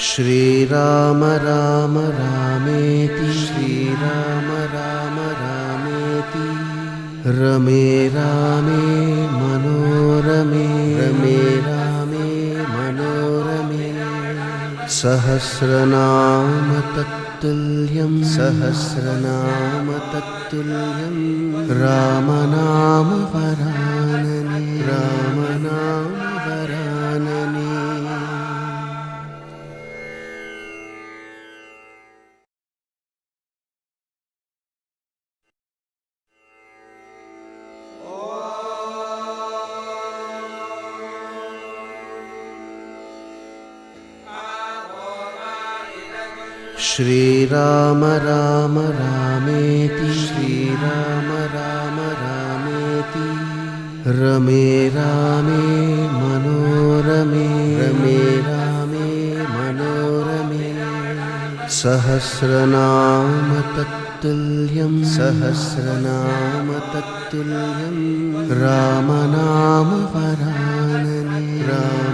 श्रीराम राम रामेति श्रीराम राम रामेति रमे रामे मनोरमे रमे रामे मनोरमे सहस्रनाम तत्तुल्यं सहस्रनाम तत्तुल्यं रामनाम वरानने रामनाम वरानने। श्रीराम राम रामेति श्रीराम राम रामेति रमे रामे मनोरमे रमे रामे मनोरमे सहस्रनाम तत्तुल्यं सहस्रनाम तत्तुल्यं रामनाम वरानने राम